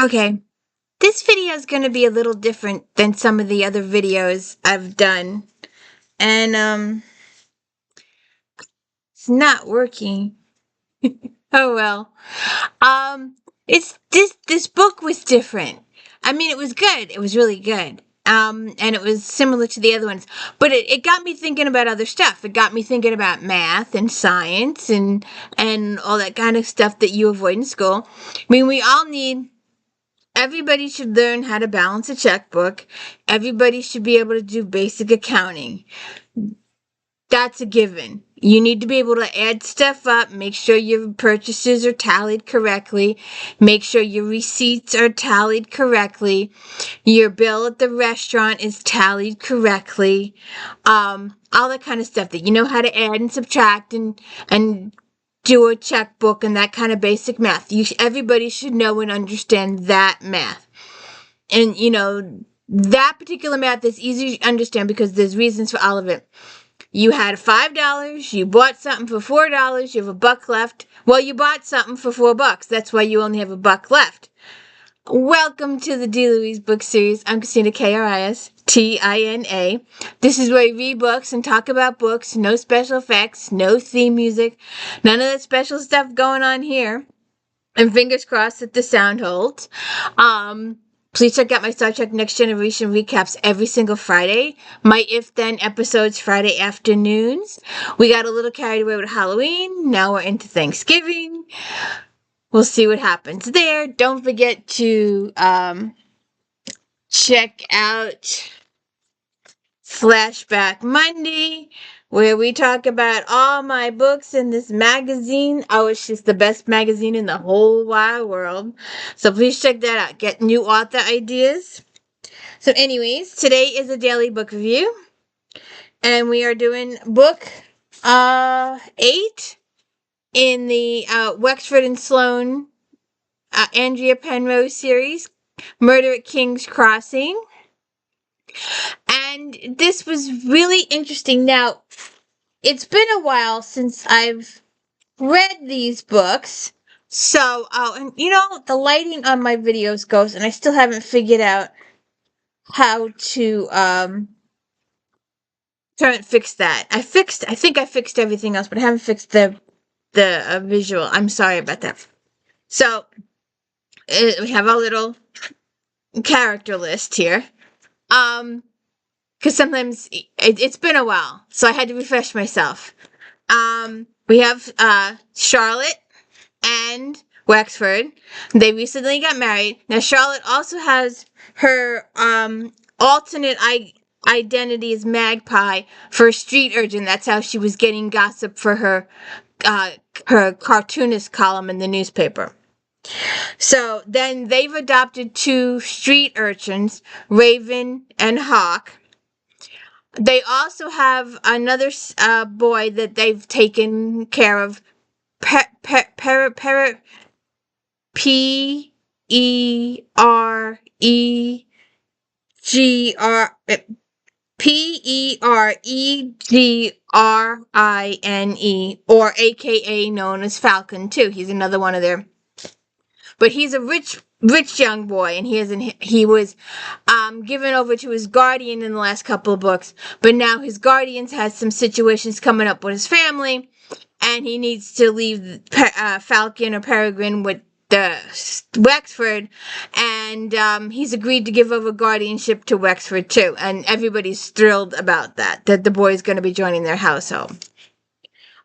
Okay, this video is going to be a little different than some of the other videos I've done. And it's not working. Oh well. Um it's this book was different. I mean, it was good. It was really good. And it was similar to the other ones. But it got me thinking about other stuff. It got me thinking about math and science and all that kind of stuff that you avoid in school. I mean, everybody should learn how to balance a checkbook. Everybody should be able to do basic accounting. That's a given. You need to be able to add stuff up, make sure your purchases are tallied correctly, make sure your receipts are tallied correctly, your bill at the restaurant is tallied correctly, all that kind of stuff that you know how to add and subtract and do a checkbook and that kind of basic math. Everybody should know and understand that math. And that particular math is easy to understand because there's reasons for all of it. You had $5, you bought something for $4, you have a buck left. Well, you bought something for $4. That's why you only have a buck left. Welcome to the D. Louise book series. I'm Christina, Kristina. This is where we read books and talk about books. No special effects, no theme music, none of that special stuff going on here. And fingers crossed that the sound holds. Please check out my Star Trek Next Generation recaps every single Friday. My If Then episodes Friday afternoons. We got a little carried away with Halloween. Now we're into Thanksgiving. We'll see what happens there. Don't forget to check out Flashback Monday, where we talk about all my books in this magazine. Oh, it's just the best magazine in the whole wide world. So please check that out. Get new author ideas. So anyways, today is a daily book review. And we are doing book 8 in the Wexford and Sloane Andrea Penrose series, Murder at King's Crossing. And this was really interesting. Now, it's been a while since I've read these books. So, and the lighting on my videos goes, and I still haven't figured out how to, try and fix that. I think I fixed everything else, but I haven't fixed the visual. I'm sorry about that. So, we have a little character list here. Because sometimes it's been a while, so I had to refresh myself. We have Charlotte and Wexford. They recently got married. Now Charlotte also has her alternate identity as Magpie for a street urchin. That's how she was getting gossip for her cartoonist column in the newspaper. So then they've adopted 2 street urchins, Raven and Hawk. They also have another boy that they've taken care of, Pereggrine, or AKA known as Falcon too. He's another one of their. But he's a rich young boy, and he was given over to his guardian in the last couple of books. But now his guardian's has some situations coming up with his family, and he needs to leave Falcon or Peregrine with the Wexford, and he's agreed to give over guardianship to Wexford too. And everybody's thrilled about that the boy is going to be joining their household.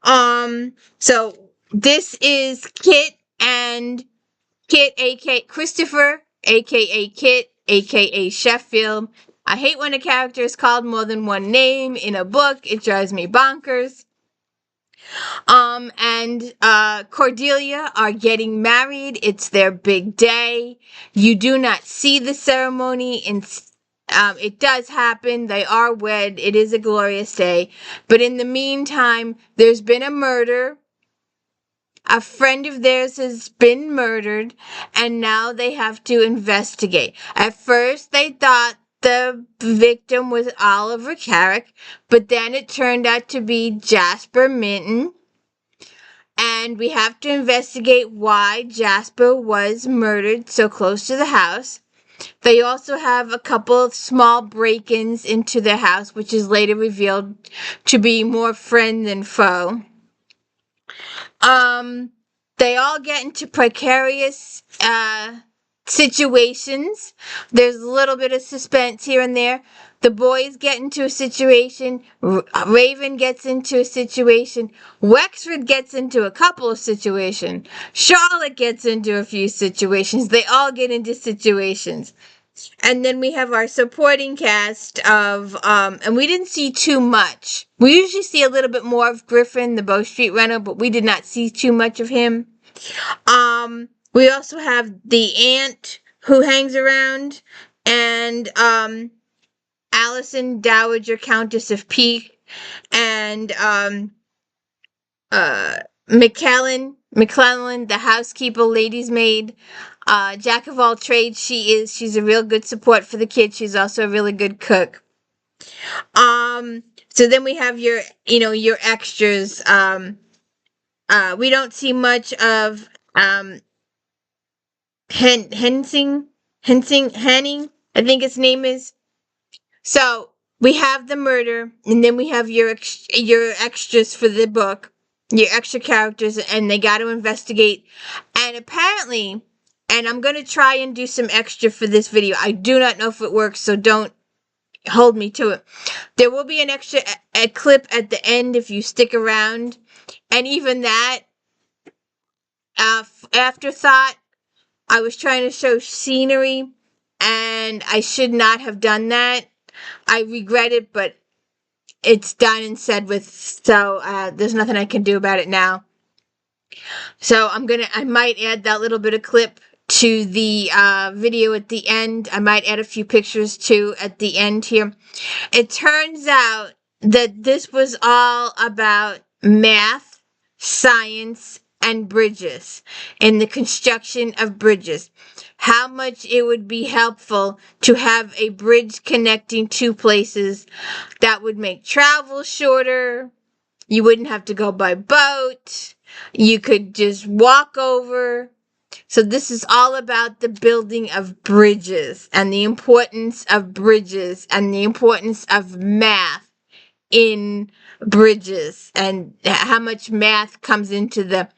So this is Kit, aka Christopher, aka Kit, aka Sheffield. I hate when a character is called more than one name in a book. It drives me bonkers. And Cordelia are getting married. It's their big day. You do not see the ceremony. It does happen. They are wed. It is a glorious day. But in the meantime, there's been a murder. A friend of theirs has been murdered, and now they have to investigate. At first, they thought the victim was Oliver Carrick, but then it turned out to be Jasper Minton. And we have to investigate why Jasper was murdered so close to the house. They also have a couple of small break-ins into their house, which is later revealed to be more friend than foe. Um, they all get into precarious situations. There's a little bit of suspense here and there. The boys get into a situation. Raven gets into a situation. Wexford gets into a couple of situations. Charlotte gets into a few situations. They all get into situations. And then we have our supporting cast of, and we didn't see too much. We usually see a little bit more of Griffin, the Bow Street Runner, but we did not see too much of him. We also have the aunt who hangs around, and Allison, Dowager Countess of Peak, and McClellan, the housekeeper, lady's maid. Jack of all trades, she is. She's a real good support for the kids. She's also a really good cook. So then we have your extras. We don't see much of Henning, I think his name is. So we have the murder, and then we have your extras for the book, your extra characters, and they got to investigate. And apparently, and I'm gonna try and do some extra for this video. I do not know if it works, so don't hold me to it. There will be an extra a clip at the end if you stick around, and even that afterthought. I was trying to show scenery, and I should not have done that. I regret it, but it's done and said with, so there's nothing I can do about it now. So I might add that little bit of clip to the video at the end. I might add a few pictures too at the end here. It turns out that this was all about math, science, and bridges, and the construction of bridges. How much it would be helpful to have a bridge connecting two places that would make travel shorter. You wouldn't have to go by boat. You could just walk over. So this is all about the building of bridges and the importance of bridges and the importance of math in bridges and how much math comes into the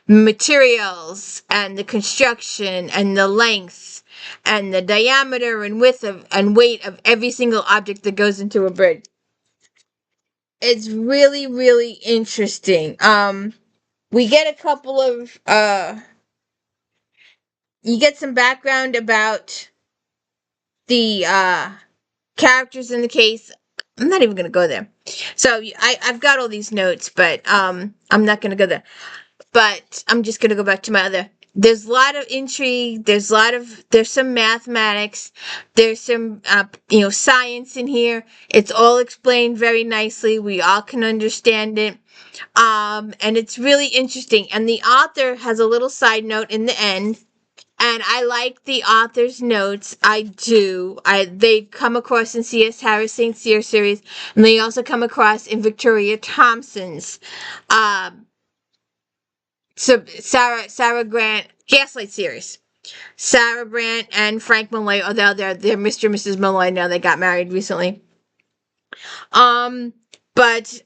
materials and the construction and the lengths and the diameter and width of and weight of every single object that goes into a bridge. It's really, really interesting. We get a couple of you get some background about the characters in the case. I'm not even gonna go there. So I've got all these notes, but I'm not gonna go there. But I'm just gonna go back to my other. There's a lot of intrigue. There's some mathematics. There's some science in here. It's all explained very nicely. We all can understand it. And it's really interesting. And the author has a little side note in the end. And I like the author's notes. I do. They come across in C.S. Harris St. Cyr series, and they also come across in Victoria Thompson's Sarah Grant Gaslight series. Sarah Grant and Frank Malloy, although they're Mr. and Mrs. Malloy now, they got married recently. But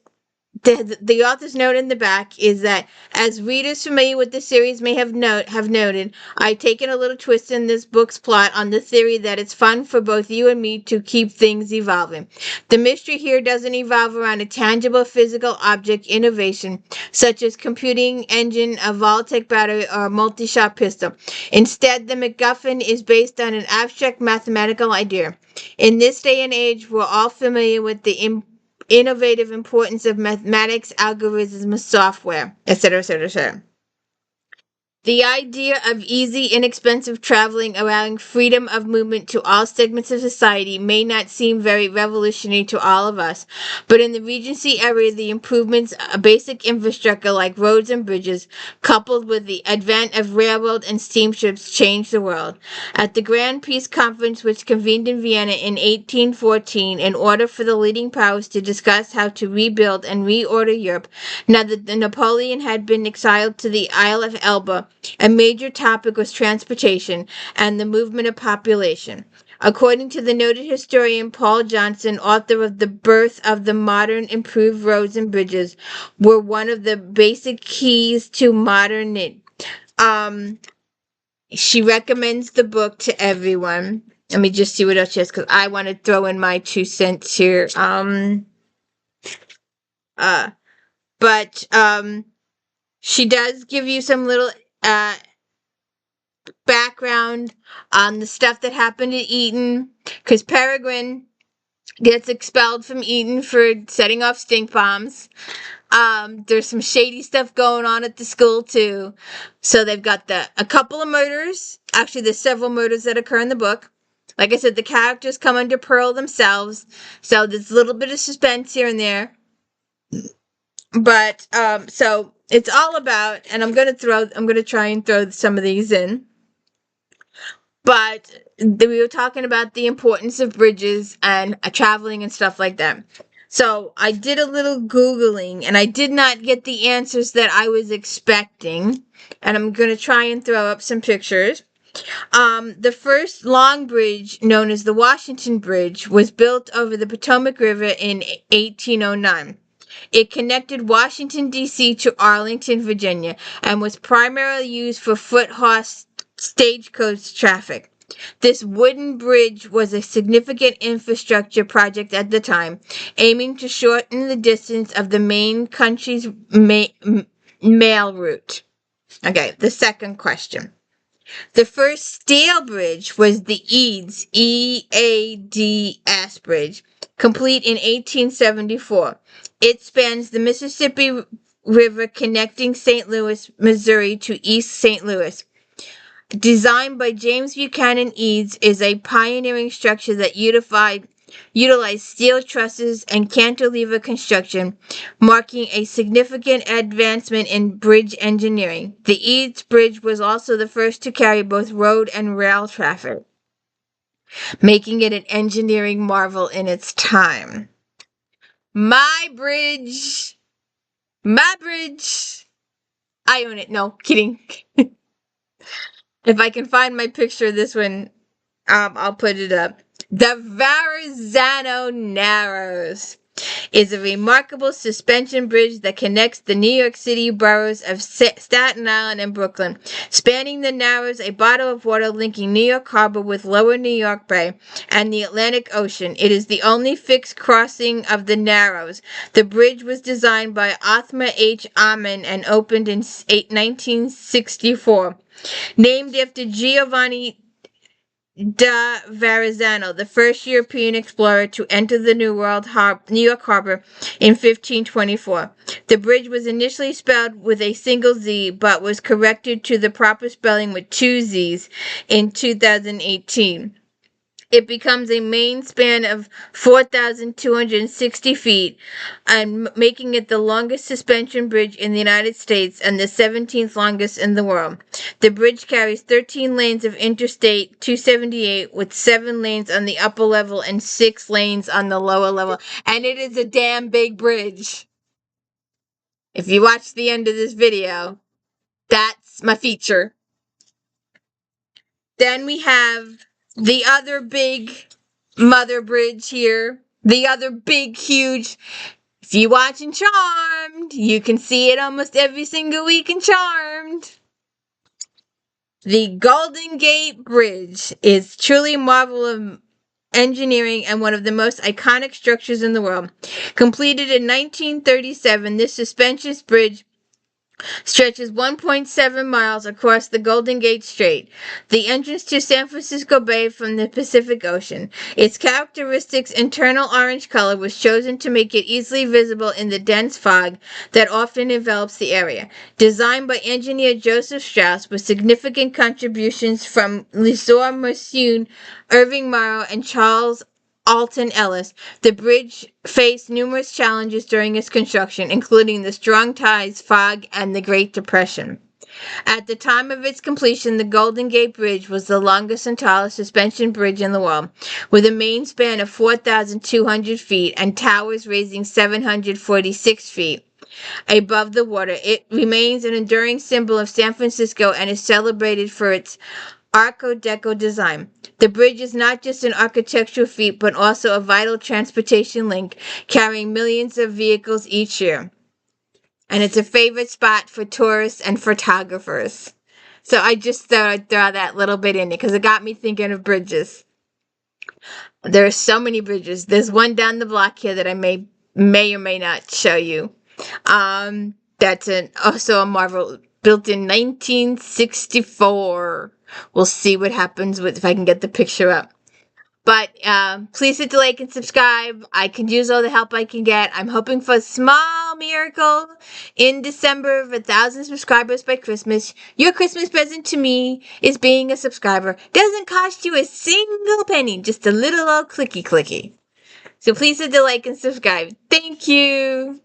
the author's note in the back is that, as readers familiar with the series may have noted, I've taken a little twist in this book's plot on the theory that it's fun for both you and me to keep things evolving. The mystery here doesn't evolve around a tangible physical object innovation, such as computing engine, a Voltaic battery, or a multi-shot pistol. Instead, the MacGuffin is based on an abstract mathematical idea. In this day and age, we're all familiar with the innovative importance of mathematics, algorithms, software, etc., etc., etc. The idea of easy, inexpensive traveling, allowing freedom of movement to all segments of society, may not seem very revolutionary to all of us, but in the Regency area, the improvements of basic infrastructure like roads and bridges, coupled with the advent of railroad and steamships, changed the world. At the Grand Peace Conference, which convened in Vienna in 1814, in order for the leading powers to discuss how to rebuild and reorder Europe, now that Napoleon had been exiled to the Isle of Elba, a major topic was transportation and the movement of population. According to the noted historian Paul Johnson, author of The Birth of the Modern, improved roads and bridges were one of the basic keys to modernity. Um, she recommends the book to everyone. Let me just see what else she has, because I want to throw in my 2 cents here. Uh, but she does give you some little uh background on the stuff that happened at Eton, because Peregrine gets expelled from Eton for setting off stink bombs. There's some shady stuff going on at the school too. So they've got a couple of murders. Actually, there's several murders that occur in the book. Like I said, the characters come under peril themselves, so there's a little bit of suspense here and there. But so it's all about, and I'm gonna try and throw some of these in. But we were talking about the importance of bridges and traveling and stuff like that. So I did a little Googling and I did not get the answers that I was expecting. And I'm going to try and throw up some pictures. The first long bridge, known as the Washington Bridge, was built over the Potomac River in 1809. It connected Washington, D.C. to Arlington, Virginia, and was primarily used for foot horse stagecoach traffic. This wooden bridge was a significant infrastructure project at the time, aiming to shorten the distance of the main country's mail route. Okay, the second question. The first steel bridge was the Eads, E-A-D-S bridge, complete in 1874. It spans the Mississippi River connecting St. Louis, Missouri to East St. Louis. Designed by James Buchanan Eads, is a pioneering structure that utilized steel trusses and cantilever construction, marking a significant advancement in bridge engineering. The Eads Bridge was also the first to carry both road and rail traffic, making it an engineering marvel in its time. My bridge! My bridge! I own it. No, kidding. If I can find my picture of this one, I'll put it up. The Verrazano Narrows is a remarkable suspension bridge that connects the New York City boroughs of Staten Island and Brooklyn. Spanning the Narrows, a body of water linking New York Harbor with Lower New York Bay and the Atlantic Ocean. It is the only fixed crossing of the Narrows. The bridge was designed by Othman H. Amman and opened in 1964. Named after Giovanni da Verrazzano, the first European explorer to enter the New York Harbor in 1524. The bridge was initially spelled with a single Z, but was corrected to the proper spelling with 2 Z's in 2018. It becomes a main span of 4,260 feet, and making it the longest suspension bridge in the United States and the 17th longest in the world. The bridge carries 13 lanes of Interstate 278 with 7 lanes on the upper level and 6 lanes on the lower level. And it is a damn big bridge. If you watch the end of this video, that's my feature. Then we have the other big mother bridge here. The other big, huge. If you watching Charmed, you can see it almost every single week in Charmed. The Golden Gate Bridge is truly a marvel of engineering and one of the most iconic structures in the world. Completed in 1937, this suspension bridge stretches 1.7 miles across the Golden Gate Strait, the entrance to San Francisco Bay from the Pacific Ocean. Its characteristic internal orange color was chosen to make it easily visible in the dense fog that often envelops the area. Designed by engineer Joseph Strauss with significant contributions from Lizor Mossoon, Irving Morrow, and Charles Alton Ellis, the bridge faced numerous challenges during its construction, including the strong tides, fog, and the Great Depression. At the time of its completion, the Golden Gate Bridge was the longest and tallest suspension bridge in the world, with a main span of 4,200 feet and towers raising 746 feet above the water. It remains an enduring symbol of San Francisco and is celebrated for its Art Deco design. The bridge is not just an architectural feat, but also a vital transportation link, carrying millions of vehicles each year. And it's a favorite spot for tourists and photographers. So I just thought I'd throw that little bit in there because it got me thinking of bridges. There are so many bridges. There's one down the block here that I may or may not show you. That's also a marvel, built in 1964. We'll see what happens with if I can get the picture up. But please hit the like and subscribe. I can use all the help I can get. I'm hoping for a small miracle in December of 1,000 subscribers by Christmas. Your Christmas present to me is being a subscriber. Doesn't cost you a single penny, just a little old clicky clicky. So please hit the like and subscribe. Thank you.